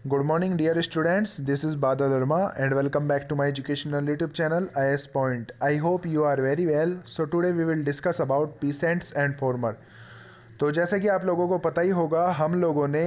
Good morning, dear students. This is Badal Verma, and welcome back to my educational YouTube channel IS Point. I hope you are very well. So today we will discuss about peasants and farmer. तो जैसा कि आप लोगों को पता ही होगा, हम लोगों ने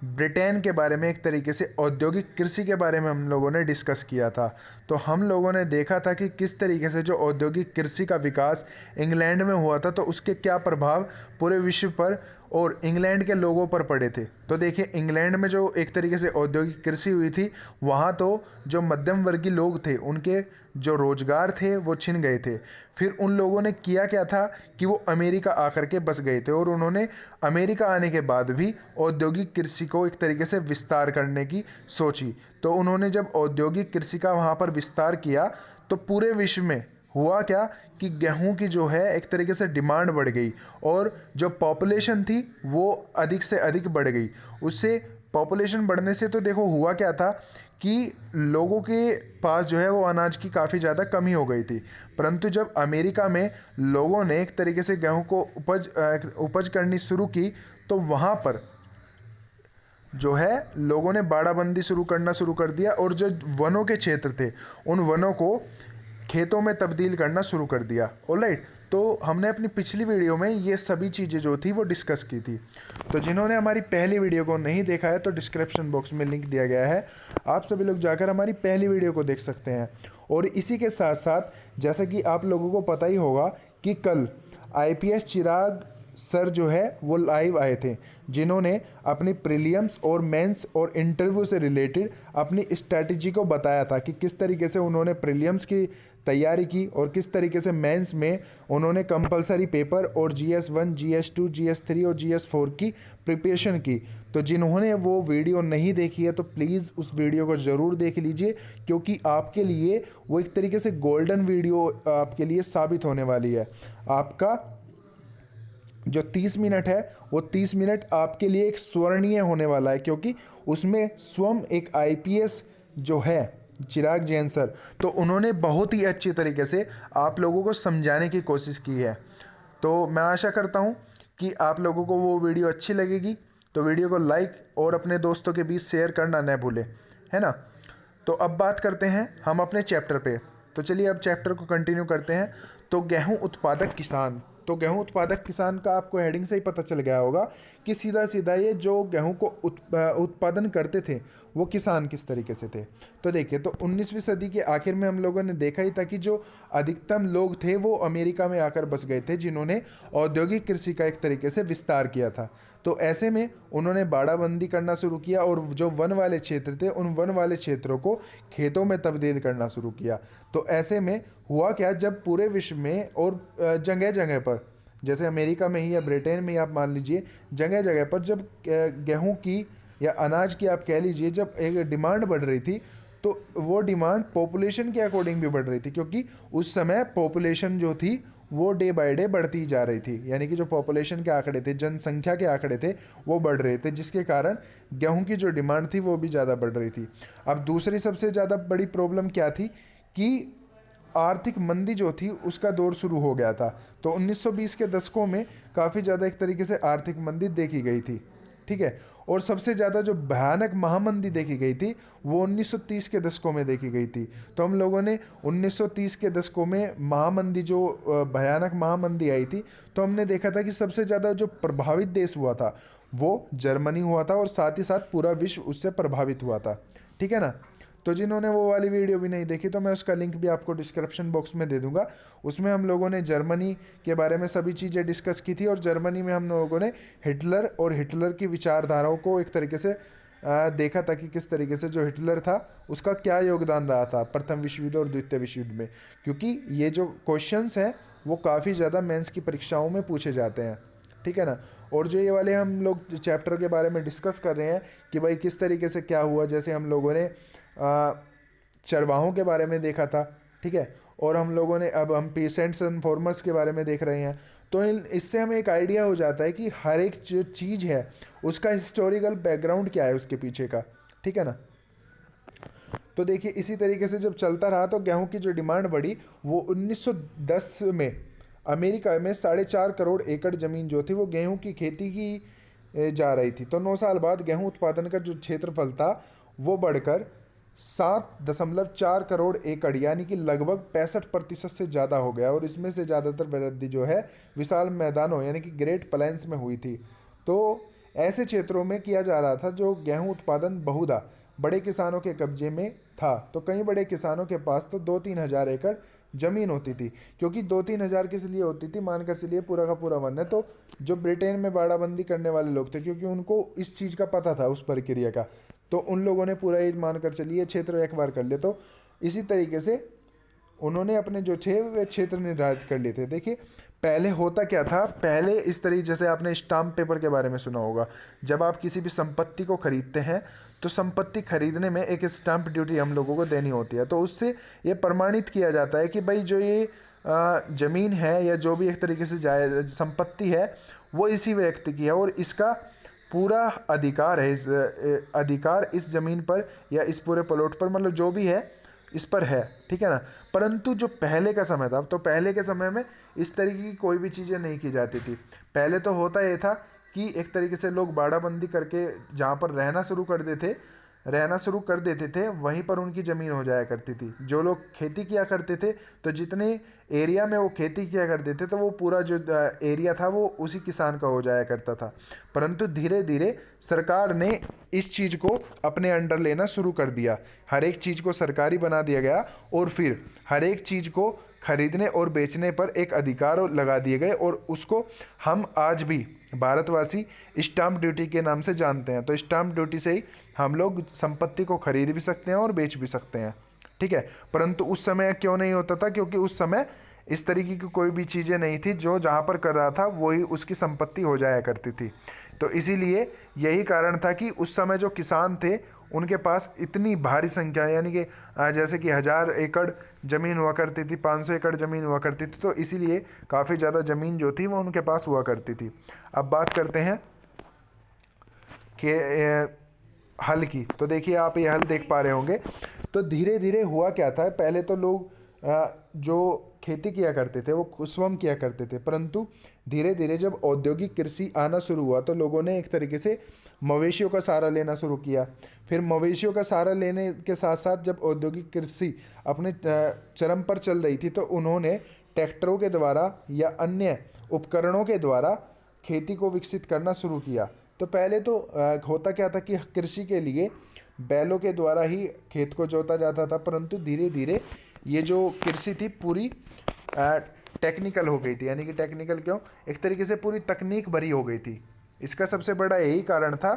ब्रिटेन के बारे में एक तरीके से औद्योगिक कृषि के बारे में हम लोगों ने डिस्कस किया था। तो हम लोगों ने देखा था कि किस तरीके से जो औद्योगिक कृषि का विकास इंग्लैंड में हुआ था, तो उसके क्या प्रभाव पूरे विश्व पर और इंग्लैंड के लोगों पर पड़े थे। तो देखिए, इंग्लैंड में जो एक तरीके से औद्योगिक कृषि हुई थी, वहाँ तो जो मध्यम वर्गीय लोग थे, उनके जो रोजगार थे वो छिन गए थे। फिर उन लोगों ने किया क्या था कि वो अमेरिका आकर के बस गए थे, और उन्होंने अमेरिका आने के बाद भी औद्योगिक कृषि को एक तरीके से विस्तार करने की सोची। तो उन्होंने जब औद्योगिक कृषि का वहाँ पर विस्तार किया, तो पूरे विश्व में हुआ क्या कि गेहूं की जो है एक तरीके से डिमांड बढ़ गई, और जो पॉपुलेशन थी वो अधिक से अधिक बढ़ गई। उससे पॉपुलेशन बढ़ने से तो देखो हुआ क्या था कि लोगों के पास जो है वो अनाज की काफ़ी ज़्यादा कमी हो गई थी। परंतु जब अमेरिका में लोगों ने एक तरीके से गेहूं को उपज करनी शुरू की, तो वहाँ पर जो है लोगों ने बाड़ाबंदी करना शुरू कर दिया, और जो वनों के क्षेत्र थे उन वनों को खेतों में तब्दील करना शुरू कर दिया। ऑलराइट, तो हमने अपनी पिछली वीडियो में ये सभी चीज़ें जो थी वो डिस्कस की थी। तो जिन्होंने हमारी पहली वीडियो को नहीं देखा है, तो डिस्क्रिप्शन बॉक्स में लिंक दिया गया है, आप सभी लोग जाकर हमारी पहली वीडियो को देख सकते हैं। और इसी के साथ साथ जैसा कि आप लोगों को पता ही होगा कि कल IPS चिराग सर जो है वो लाइव आए थे, जिन्होंने अपनी प्रीलिम्स और मेंस और इंटरव्यू से रिलेटेड अपनी स्ट्रैटेजी को बताया था कि किस तरीके से उन्होंने प्रीलिम्स की तैयारी की और किस तरीके से मेंस में उन्होंने कंपलसरी पेपर और GS1, GS2, GS3 और GS4 की प्रिपरेशन की। तो जिन्होंने वो वीडियो नहीं देखी है, तो प्लीज़ उस वीडियो को ज़रूर देख लीजिए, क्योंकि आपके लिए वो एक तरीके से गोल्डन वीडियो आपके लिए साबित होने वाली है। आपका जो 30 मिनट है वो 30 मिनट आपके लिए एक स्वर्णीय होने वाला है, क्योंकि उसमें स्वयं एक IPS जो है चिराग जैन सर, तो उन्होंने बहुत ही अच्छी तरीके से आप लोगों को समझाने की कोशिश की है। तो मैं आशा करता हूँ कि आप लोगों को वो वीडियो अच्छी लगेगी। तो वीडियो को लाइक और अपने दोस्तों के बीच शेयर करना न भूलें, है ना। तो अब बात करते हैं हम अपने चैप्टर पे। तो चलिए अब चैप्टर को कंटिन्यू करते हैं। तो गेहूं उत्पादक किसान, तो गेहूं उत्पादक किसान का आपको हेडिंग से ही पता चल गया होगा कि सीधा सीधा ये जो गेहूं को उत्पादन करते थे वो किसान किस तरीके से थे। तो देखिए, तो 19वीं सदी के आखिर में हम लोगों ने देखा ही था कि जो अधिकतम लोग थे वो अमेरिका में आकर बस गए थे, जिन्होंने औद्योगिक कृषि का एक तरीके से विस्तार किया था। तो ऐसे में उन्होंने बाड़ाबंदी करना शुरू किया, और जो वन वाले क्षेत्र थे उन वन वाले क्षेत्रों को खेतों में तब्दील करना शुरू किया। तो ऐसे में हुआ क्या, जब पूरे विश्व में और जगह जगह पर, जैसे अमेरिका में ही या ब्रिटेन में ही आप मान लीजिए, जगह जगह पर जब गेहूं की या अनाज की आप कह लीजिए जब एक डिमांड बढ़ रही थी, तो वो डिमांड पॉपुलेशन के अकॉर्डिंग भी बढ़ रही थी, क्योंकि उस समय पॉपुलेशन जो थी वो डे बाय डे बढ़ती जा रही थी। यानी कि जो पॉपुलेशन के आंकड़े थे, जनसंख्या के आंकड़े थे, वो बढ़ रहे थे, जिसके कारण गेहूं की जो डिमांड थी वो भी ज़्यादा बढ़ रही थी। अब दूसरी सबसे ज़्यादा बड़ी प्रॉब्लम क्या थी कि आर्थिक मंदी जो थी उसका दौर शुरू हो गया था। तो 1920 के दशकों में काफ़ी ज़्यादा एक तरीके से आर्थिक मंदी देखी गई थी, ठीक है। और सबसे ज़्यादा जो भयानक महामंदी देखी गई थी वो 1930 के दशकों में देखी गई थी। तो हम लोगों ने 1930 के दशकों में महामंदी जो भयानक महामंदी आई थी, तो हमने देखा था कि सबसे ज़्यादा जो प्रभावित देश हुआ था वो जर्मनी हुआ था, और साथ ही साथ पूरा विश्व उससे प्रभावित हुआ था, ठीक है ना। तो जिन्होंने वो वाली वीडियो भी नहीं देखी, तो मैं उसका लिंक भी आपको डिस्क्रिप्शन बॉक्स में दे दूंगा। उसमें हम लोगों ने जर्मनी के बारे में सभी चीज़ें डिस्कस की थी, और जर्मनी में हम लोगों ने हिटलर और हिटलर की विचारधाराओं को एक तरीके से देखा था कि किस तरीके से जो हिटलर था उसका क्या योगदान रहा था प्रथम विश्व युद्ध और द्वितीय विश्व युद्ध में, क्योंकि ये जो क्वेश्चंस हैं वो काफ़ी ज़्यादा मेंस की परीक्षाओं में पूछे जाते हैं, ठीक है ना। और जो ये वाले हम लोग चैप्टर के बारे में डिस्कस कर रहे हैं कि भाई किस तरीके से क्या हुआ, जैसे हम लोगों ने चरवाहों के बारे में देखा था, ठीक है, और हम लोगों ने अब हम पीसेंट्स एंड फार्मर्स के बारे में देख रहे हैं। तो इससे हमें एक आइडिया हो जाता है कि हर एक जो चीज़ है उसका हिस्टोरिकल बैकग्राउंड क्या है उसके पीछे का, ठीक है ना। तो देखिए, इसी तरीके से जब चलता रहा तो गेहूं की जो डिमांड बढ़ी, वो 1910 में अमेरिका में 4.5 करोड़ एकड़ ज़मीन जो थी वो गेहूं की खेती की जा रही थी। तो 9 साल बाद गेहूं उत्पादन का जो क्षेत्रफल था वो बढ़कर 7.4 करोड़ एकड़ यानी कि लगभग 65% से ज़्यादा हो गया, और इसमें से ज़्यादातर वृद्धि जो है विशाल मैदानों यानी कि ग्रेट प्लेन्स में हुई थी। तो ऐसे क्षेत्रों में किया जा रहा था जो गेहूं उत्पादन बहुधा बड़े किसानों के कब्जे में था। तो कई बड़े किसानों के पास तो 2-3 हज़ार एकड़ ज़मीन होती थी, क्योंकि 2-3 हज़ार किस लिए होती थी, मानकर चलिए पूरा का पूरा वन है। तो जो ब्रिटेन में बाड़ाबंदी करने वाले लोग थे, क्योंकि उनको इस चीज़ का पता था उस प्रक्रिया का, तो उन लोगों ने पूरा ये मानकर चलिए क्षेत्र एक बार कर लिया। तो इसी तरीके से उन्होंने अपने जो थे वे क्षेत्र निर्धारित कर लिए थे। देखिए पहले होता क्या था, पहले इस तरीके, जैसे आपने स्टाम्प पेपर के बारे में सुना होगा, जब आप किसी भी संपत्ति को खरीदते हैं तो संपत्ति खरीदने में एक स्टाम्प ड्यूटी हम लोगों को देनी होती है। तो उससे ये प्रमाणित किया जाता है कि भाई जो ये ज़मीन है या जो भी एक तरीके से जायज़ संपत्ति है वो इसी व्यक्ति की है, और इसका पूरा अधिकार है, इस अधिकार इस ज़मीन पर या इस पूरे प्लॉट पर, मतलब जो भी है इस पर है, ठीक है ना। परंतु जो पहले का समय था, तो पहले के समय में इस तरीके की कोई भी चीज़ें नहीं की जाती थी। पहले तो होता ये था कि एक तरीके से लोग बाड़ाबंदी करके जहाँ पर रहना शुरू कर देते थे वहीं पर उनकी ज़मीन हो जाया करती थी। जो लोग खेती किया करते थे तो जितने एरिया में वो खेती किया करते थे तो वो पूरा जो एरिया था वो उसी किसान का हो जाया करता था। परंतु धीरे धीरे सरकार ने इस चीज़ को अपने अंडर लेना शुरू कर दिया, हर एक चीज़ को सरकारी बना दिया गया, और फिर हर एक चीज़ को खरीदने और बेचने पर एक अधिकार लगा दिए गए, और उसको हम आज भी भारतवासी स्टाम्प ड्यूटी के नाम से जानते हैं। तो स्टाम्प ड्यूटी से ही हम लोग संपत्ति को खरीद भी सकते हैं और बेच भी सकते हैं, ठीक है। परंतु उस समय क्यों नहीं होता था, क्योंकि उस समय इस तरीके की कोई भी चीज़ें नहीं थी, जो जहाँ पर कर रहा था वही उसकी संपत्ति हो जाया करती थी। तो इसीलिए यही कारण था कि उस समय जो किसान थे उनके पास इतनी भारी संख्या, यानी कि जैसे कि 1000 एकड़ ज़मीन हुआ करती थी, 500 एकड़ ज़मीन हुआ करती थी, तो इसीलिए काफ़ी ज़्यादा ज़मीन जो थी वो उनके पास हुआ करती थी। अब बात करते हैं कि हल की। तो देखिए आप ये हल देख पा रहे होंगे। तो धीरे धीरे हुआ क्या था, पहले तो लोग जो खेती किया करते थे वो स्वयं किया करते थे, परंतु धीरे धीरे जब औद्योगिक कृषि आना शुरू हुआ तो लोगों ने एक तरीके से मवेशियों का सहारा लेना शुरू किया। फिर मवेशियों का सहारा लेने के साथ साथ जब औद्योगिक कृषि अपने चरम पर चल रही थी तो उन्होंने ट्रैक्टरों के द्वारा या अन्य उपकरणों के द्वारा खेती को विकसित करना शुरू किया। तो पहले तो होता क्या था कि कृषि के लिए बैलों के द्वारा ही खेत को जोता जाता था, परंतु धीरे धीरे ये जो कृषि थी पूरी टेक्निकल हो गई थी। यानी कि टेक्निकल क्यों, एक तरीके से पूरी तकनीक भरी हो गई थी। इसका सबसे बड़ा यही कारण था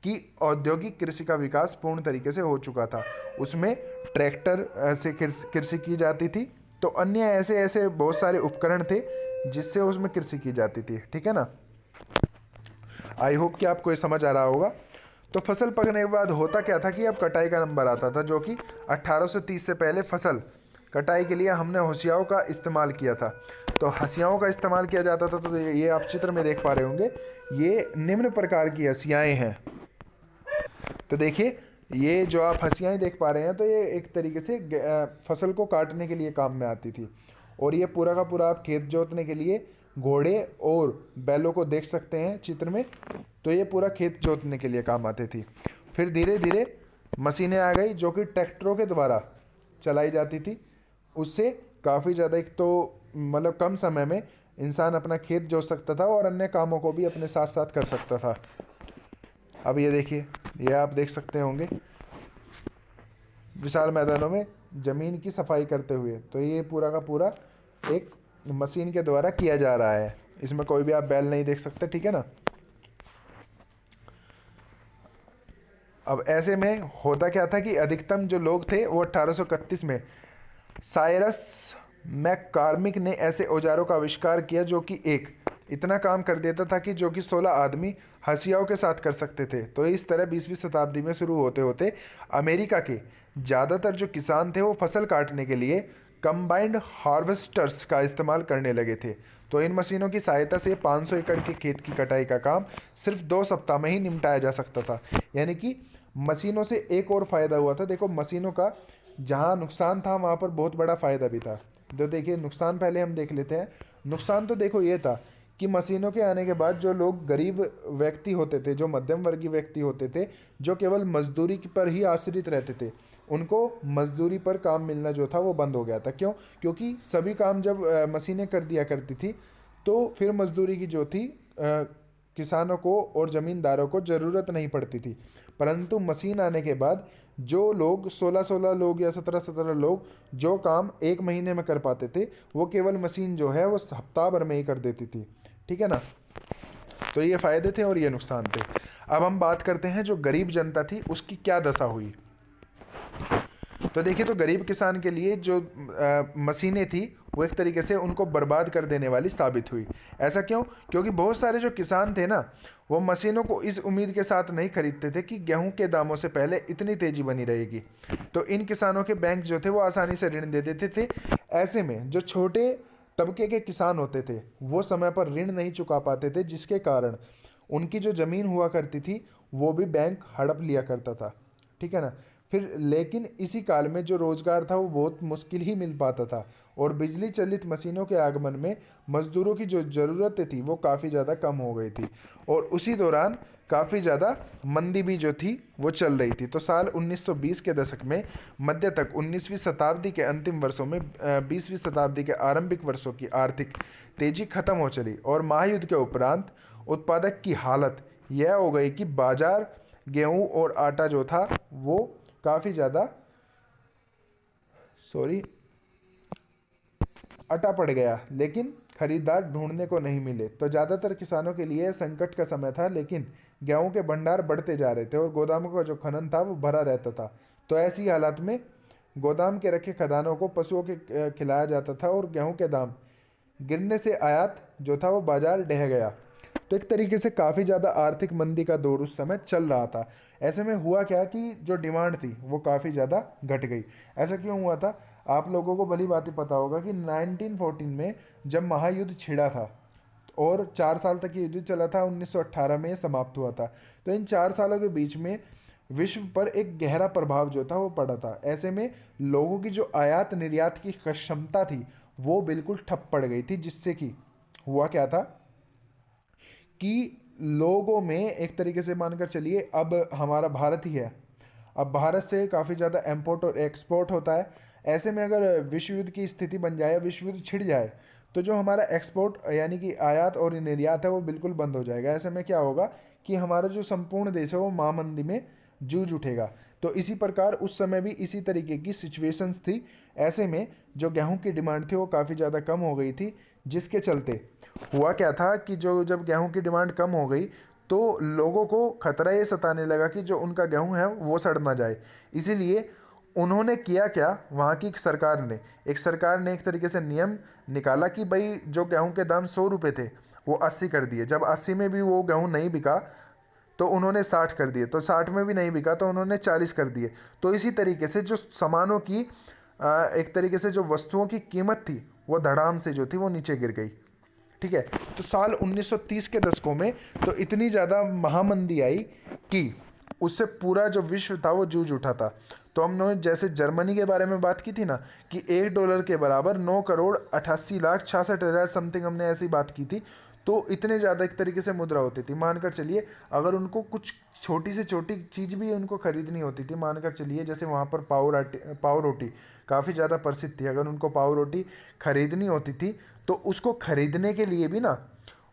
कि औद्योगिक कृषि का विकास पूर्ण तरीके से हो चुका था। उसमें ट्रैक्टर से कृषि की जाती थी, तो अन्य ऐसे ऐसे बहुत सारे उपकरण थे जिससे उसमें कृषि की जाती थी, ठीक है ना। आई होप कि आपको ये समझ आ रहा होगा। तो फसल पकने के बाद होता क्या था कि अब कटाई का नंबर आता था, जो कि 1830 से पहले फसल कटाई के लिए हमने हंसियाओं का इस्तेमाल किया था। तो हंसियाओं का इस्तेमाल किया जाता था। तो ये आप चित्र में देख पा रहे होंगे, ये निम्न प्रकार की हंसियाएँ हैं। तो देखिए ये जो आप हंसियाएँ देख पा रहे हैं, तो ये एक तरीके से फसल को काटने के लिए काम में आती थी। और ये पूरा का पूरा आप खेत जोतने के लिए घोड़े और बैलों को देख सकते हैं चित्र में। तो ये पूरा खेत जोतने के लिए काम आती थी। फिर धीरे धीरे मशीनें आ गई जो कि ट्रैक्टरों के द्वारा चलाई जाती थी। उससे काफ़ी ज़्यादा, एक तो मतलब कम समय में इंसान अपना खेत जोत सकता था और अन्य कामों को भी अपने साथ साथ कर सकता था। अब ये देखिए, ये आप देख सकते होंगे विशाल मैदानों में ज़मीन की सफाई करते हुए। तो ये पूरा का पूरा एक मशीन के द्वारा किया जा रहा है। इसमें कोई भी आप बैल नहीं देख सकते, ठीक है ना। अब ऐसे में होता क्या था कि अधिकतम जो लोग थे वो 1831 में साइरस मैककॉर्मिक ने ऐसे औजारों का आविष्कार किया जो कि एक इतना काम कर देता था कि जो कि 16 आदमी हंसियाओं के साथ कर सकते थे। तो इस तरह 20वीं शताब्दी में शुरू होते होते अमेरिका के ज़्यादातर जो किसान थे वो फसल काटने के लिए कंबाइंड हार्वेस्टर्स का इस्तेमाल करने लगे थे। तो इन मशीनों की सहायता से 500 एकड़ के खेत की कटाई का काम सिर्फ 2 सप्ताह में ही निपटाया जा सकता था। यानी कि मशीनों से एक और फ़ायदा हुआ था। देखो मशीनों का जहाँ नुकसान था वहाँ पर बहुत बड़ा फ़ायदा भी था। तो देखिए नुकसान पहले हम देख लेते हैं। नुकसान तो देखो ये था कि मशीनों के आने के बाद जो लोग गरीब व्यक्ति होते थे, जो मध्यम वर्गीय व्यक्ति होते थे, जो केवल मजदूरी पर ही आश्रित रहते थे, उनको मजदूरी पर काम मिलना जो था वो बंद हो गया था। क्यों? क्योंकि सभी काम जब मशीनें कर दिया करती थी, तो फिर मजदूरी की जो थी किसानों को और ज़मींदारों को ज़रूरत नहीं पड़ती थी। परंतु मशीन आने के बाद जो लोग 16-16 लोग या 17-17 लोग जो काम एक महीने में कर पाते थे, वो केवल मशीन जो है वो हफ्ता भर में ही कर देती थी। ठीक है ना? तो ये फ़ायदे थे और ये नुकसान थे। अब हम बात करते हैं जो गरीब जनता थी उसकी क्या दशा हुई। तो देखिए, तो गरीब किसान के लिए जो मशीनें थी वो एक तरीके से उनको बर्बाद कर देने वाली साबित हुई। ऐसा क्यों? क्योंकि बहुत सारे जो किसान थे ना, वो मशीनों को इस उम्मीद के साथ नहीं खरीदते थे कि गेहूं के दामों से पहले इतनी तेजी बनी रहेगी। तो इन किसानों के बैंक जो थे वो आसानी से ऋण दे देते थे। ऐसे में जो छोटे तबके के किसान होते थे वो समय पर ऋण नहीं चुका पाते थे, जिसके कारण उनकी जो ज़मीन हुआ करती थी वो भी बैंक हड़प लिया करता था। ठीक है ना? फिर लेकिन इसी काल में जो रोज़गार था वो बहुत मुश्किल ही मिल पाता था, और बिजली चलित मशीनों के आगमन में मज़दूरों की जो ज़रूरतें थी वो काफ़ी ज़्यादा कम हो गई थी, और उसी दौरान काफ़ी ज़्यादा मंदी भी जो थी वो चल रही थी। तो साल 1920 के दशक में मध्य तक 19वीं शताब्दी के अंतिम वर्षों में 20वीं शताब्दी के आरंभिक वर्षों की आर्थिक तेजी खत्म हो चली, और महायुद्ध के उपरांत उत्पादक की हालत यह हो गई कि बाजार गेहूं और आटा जो था वो काफ़ी ज़्यादा अटा पड़ गया, लेकिन खरीदार ढूंढने को नहीं मिले। तो ज़्यादातर किसानों के लिए संकट का समय था, लेकिन गेहूं के भंडार बढ़ते जा रहे थे और गोदामों का जो खनन था वो भरा रहता था। तो ऐसी हालात में गोदाम के रखे खदानों को पशुओं के खिलाया जाता था, और गेहूं के दाम गिरने से आयात जो था वो बाजार ढह गया। तो एक तरीके से काफ़ी ज़्यादा आर्थिक मंदी का दौर उस समय चल रहा था। ऐसे में हुआ क्या कि जो डिमांड थी वो काफ़ी ज़्यादा घट गई। ऐसा क्यों हुआ था? आप लोगों को भली बात ही पता होगा कि 1914 में जब महायुद्ध छिड़ा था और 4 साल तक ये युद्ध चला था, 1918 में ये समाप्त हुआ था। तो इन 4 सालों के बीच में विश्व पर एक गहरा प्रभाव जो था वो पड़ा था। ऐसे में लोगों की जो आयात निर्यात की क्षमता थी वो बिल्कुल ठप पड़ गई थी, जिससे कि हुआ क्या था कि लोगों में एक तरीके से मानकर चलिए, अब हमारा भारत ही है, अब भारत से काफ़ी ज़्यादा इम्पोर्ट और एक्सपोर्ट होता है। ऐसे में अगर विश्व युद्ध की स्थिति बन जाए, विश्व युद्ध छिड़ जाए, तो जो हमारा एक्सपोर्ट यानी कि आयात और निर्यात है वो बिल्कुल बंद हो जाएगा। ऐसे में क्या होगा कि हमारा जो संपूर्ण देश है वो महामंदी में जूझ उठेगा। तो इसी प्रकार उस समय भी इसी तरीके की सिचुएशंस थी। ऐसे में जो गेहूं की डिमांड थी वो काफ़ी ज़्यादा कम हो गई थी, जिसके चलते हुआ क्या था कि जो जब गेहूं की डिमांड कम हो गई तो लोगों को खतरा ये सताने लगा कि जो उनका गेहूं है वो सड़ ना जाए। इसीलिए उन्होंने किया क्या, वहाँ की सरकार ने एक तरीके से नियम निकाला कि भाई जो गेहूं के दाम 100 रुपये थे वो 80 कर दिए। जब 80 में भी वो गेहूं नहीं बिका तो उन्होंने 60 कर दिए, तो 60 में भी नहीं बिका तो उन्होंने 40 कर दिए। तो इसी तरीके से जो सामानों की एक तरीके से जो वस्तुओं की कीमत थी वो धड़ाम से जो थी वो नीचे गिर गई। ठीक है? तो साल 1930 के दशकों में तो इतनी ज़्यादा महामंदी आई कि उससे पूरा जो विश्व था वो जूझ उठा था। तो हमने जैसे जर्मनी के बारे में बात की थी ना कि $1 के बराबर 9,88,66,000 समथिंग, हमने ऐसी बात की थी। तो इतने ज़्यादा एक तरीके से मुद्रा होती थी। मानकर चलिए अगर उनको कुछ छोटी से छोटी चीज़ भी उनको खरीदनी होती थी, मानकर चलिए जैसे वहाँ पर पाव रोटी काफ़ी ज़्यादा प्रसिद्ध थी, अगर उनको पाव रोटी खरीदनी होती थी तो उसको खरीदने के लिए भी ना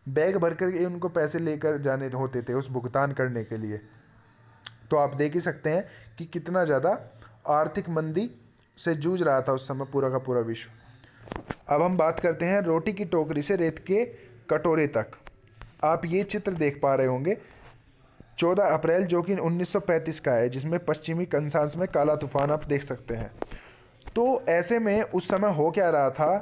बैग भर कर उनको पैसे लेकर जाने होते थे उस भुगतान करने के लिए। तो आप देख ही सकते हैं कि कितना ज़्यादा आर्थिक मंदी से जूझ रहा था उस समय पूरा का पूरा विश्व। अब हम बात करते हैं रोटी की टोकरी से रेत के कटोरे तक। आप ये चित्र देख पा रहे होंगे 14 अप्रैल जो कि 1935 का है, जिसमें पश्चिमी कंसास में काला तूफान आप देख सकते हैं। तो ऐसे में उस समय हो क्या रहा था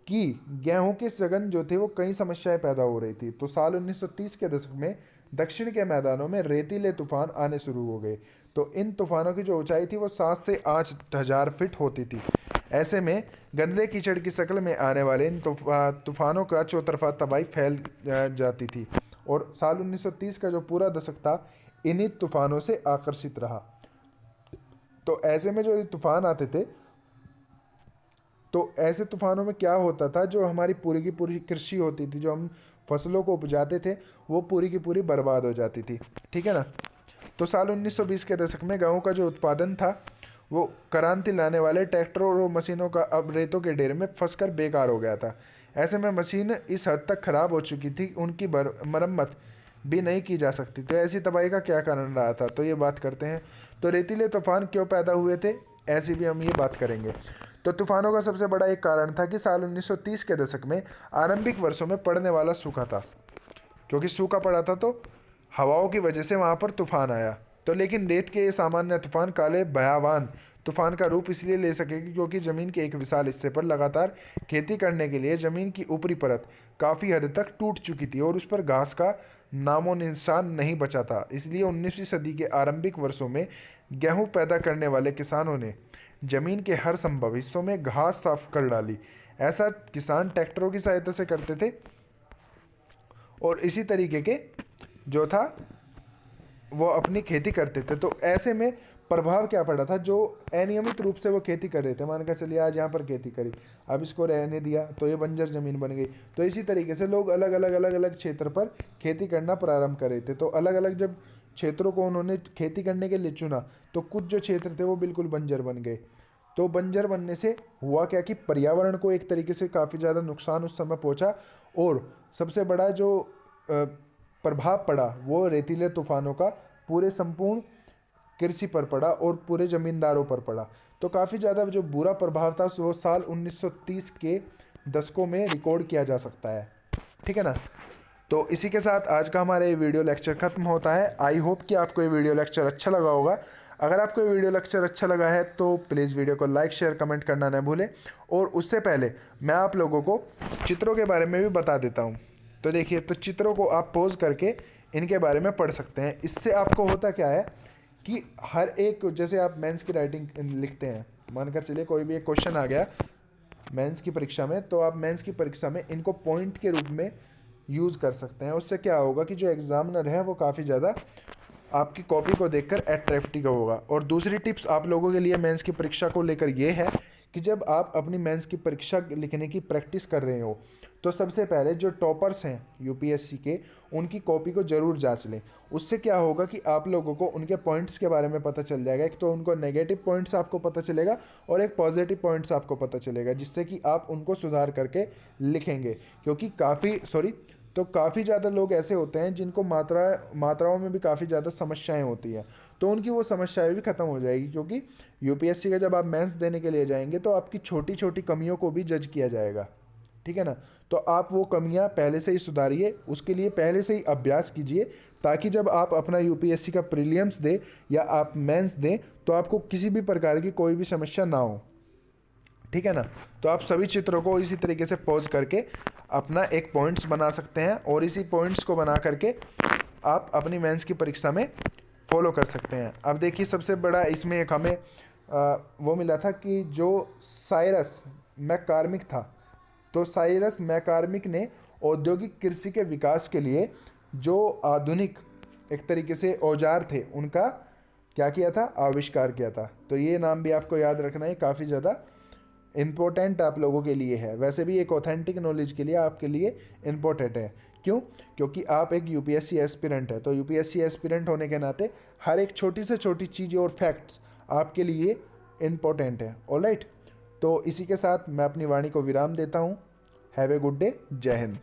कि गेहूं के सघन जो थे वो कई समस्याएं पैदा हो रही थी। तो साल 1930 के दशक में दक्षिण के मैदानों में रेतीले तूफान आने शुरू हो गए। तो इन तूफानों की जो ऊंचाई थी वो 7 से 8 हज़ार फीट होती थी। ऐसे में गंदले कीचड़ की शक्ल में आने वाले इन तूफानों का चौतरफा तबाही फैल जाती थी, और साल 1930 का जो पूरा दशक था इन्हीं तूफानों से आकर्षित रहा। तो ऐसे में जो ये तूफान आते थे, तो ऐसे तूफानों में क्या होता था, जो हमारी पूरी की पूरी कृषि होती थी, जो हम फसलों को उपजाते थे वो पूरी की पूरी बर्बाद हो जाती थी। ठीक है ना। तो साल 1920 के दशक में गेहूं का जो उत्पादन था वो क्रांति लाने वाले ट्रैक्टरों और मशीनों का अब रेतों के ढेर में फंसकर बेकार हो गया था। ऐसे में मशीन इस हद तक खराब हो चुकी थी उनकी मरम्मत भी नहीं की जा सकती। तो ऐसी तबाही का क्या कारण रहा था, तो ये बात करते हैं। तो रेतीले तूफान क्यों पैदा हुए थे, ऐसी भी हम ये बात करेंगे। तो तूफानों का सबसे बड़ा एक कारण था कि साल 1930 के दशक में आरंभिक वर्षों में पड़ने वाला सूखा था, क्योंकि सूखा पड़ा था तो हवाओं की वजह से वहाँ पर तूफान आया। तो लेकिन रेत के ये सामान्य तूफान काले भयावान तूफान का रूप इसलिए ले सकेगी क्योंकि ज़मीन के एक विशाल हिस्से पर लगातार खेती करने के लिए ज़मीन की ऊपरी परत काफ़ी हद तक टूट चुकी थी और उस पर घास का नामो निशान नहीं बचा था। इसलिए 19वीं सदी के आरंभिक वर्षों में गेहूं पैदा करने वाले किसानों ने ज़मीन के हर संभव हिस्सों में घास साफ कर डाली। ऐसा किसान ट्रैक्टरों की सहायता से करते थे और इसी तरीके के जो था वो अपनी खेती करते थे। तो ऐसे में प्रभाव क्या पड़ा था, जो अनियमित रूप से वो खेती कर रहे थे, मान कर चलिए आज यहाँ पर खेती करी, अब इसको रहने दिया तो ये बंजर ज़मीन बन गई। तो इसी तरीके से लोग अलग अलग क्षेत्र पर खेती करना प्रारंभ कर रहे थे। तो अलग अलग जब क्षेत्रों को उन्होंने खेती करने के लिए चुना तो कुछ जो क्षेत्र थे वो बिल्कुल बंजर बन गए। तो बंजर बनने से हुआ क्या कि पर्यावरण को एक तरीके से काफ़ी ज़्यादा नुकसान उस समय पहुँचा और सबसे बड़ा जो प्रभाव पड़ा वो रेतीले तूफानों का पूरे संपूर्ण कृषि पर पड़ा और पूरे ज़मींदारों पर पड़ा। तो काफ़ी ज़्यादा जो बुरा प्रभाव था वो साल 1930 के दशकों में रिकॉर्ड किया जा सकता है। ठीक है ना। तो इसी के साथ आज का हमारा ये वीडियो लेक्चर खत्म होता है। आई होप कि आपको ये वीडियो लेक्चर अच्छा लगा होगा। अगर आपको ये वीडियो लेक्चर अच्छा लगा है तो प्लीज़ वीडियो को लाइक शेयर कमेंट करना न भूलें। और उससे पहले मैं आप लोगों को चित्रों के बारे में भी बता देता हूँ। तो देखिए, तो चित्रों को आप पॉज करके इनके बारे में पढ़ सकते हैं। इससे आपको होता क्या है कि हर एक, जैसे आप मेंस की राइटिंग लिखते हैं, मानकर चलिए कोई भी एक क्वेश्चन आ गया मेंस की परीक्षा में, तो आप मेंस की परीक्षा में इनको पॉइंट के रूप में यूज़ कर सकते हैं। उससे क्या होगा कि जो एग्जामिनर है वो काफ़ी ज़्यादा आपकी कॉपी को देखकर अट्रैक्टिव होगा। और दूसरी टिप्स आप लोगों के लिए मेंस की परीक्षा को लेकर ये है कि जब आप अपनी मेंस की परीक्षा लिखने की प्रैक्टिस कर रहे हो तो सबसे पहले जो टॉपर्स हैं यूपीएससी के, उनकी कॉपी को ज़रूर जांच लें। उससे क्या होगा कि आप लोगों को उनके पॉइंट्स के बारे में पता चल जाएगा। एक तो उनको नेगेटिव पॉइंट्स आपको पता चलेगा और एक पॉजिटिव पॉइंट्स आपको पता चलेगा, जिससे कि आप उनको सुधार करके लिखेंगे। क्योंकि काफ़ी ज़्यादा लोग ऐसे होते हैं जिनको मात्राओं में भी काफ़ी ज़्यादा समस्याएं होती हैं, तो उनकी वो समस्याएं भी ख़त्म हो जाएगी। क्योंकि यूपीएससी का जब आप मेंस देने के लिए जाएंगे तो आपकी छोटी छोटी कमियों को भी जज किया जाएगा। ठीक है ना। तो आप वो कमियां पहले से ही सुधारिए, उसके लिए पहले से ही अभ्यास कीजिए, ताकि जब आप अपना यूपीएससी का प्रीलिम्स दें या आप मेंस दें तो आपको किसी भी प्रकार की कोई भी समस्या ना हो। ठीक है ना। तो आप सभी चित्रों को इसी तरीके से पॉज करके अपना एक पॉइंट्स बना सकते हैं और इसी पॉइंट्स को बना करके आप अपनी मेंस की परीक्षा में फॉलो कर सकते हैं। अब देखिए, सबसे बड़ा इसमें एक हमें वो मिला था कि जो साइरस मैककॉर्मिक था, तो साइरस मैककॉर्मिक ने औद्योगिक कृषि के विकास के लिए जो आधुनिक एक तरीके से औजार थे उनका क्या किया था, आविष्कार किया था। तो ये नाम भी आपको याद रखना है, काफ़ी ज़्यादा इम्पोर्टेंट आप लोगों के लिए है। वैसे भी एक ऑथेंटिक नॉलेज के लिए आपके लिए इम्पोर्टेंट है। क्यों? क्योंकि आप एक यूपीएससी एस्पिरेंट है। तो यूपीएससी एस्पिरेंट होने के नाते हर एक छोटी से छोटी चीज़ और फैक्ट्स आपके लिए इम्पोर्टेंट है। ऑलराइट। तो इसी के साथ मैं अपनी वाणी को विराम देता हूँ। Have a good day. जय हिंद।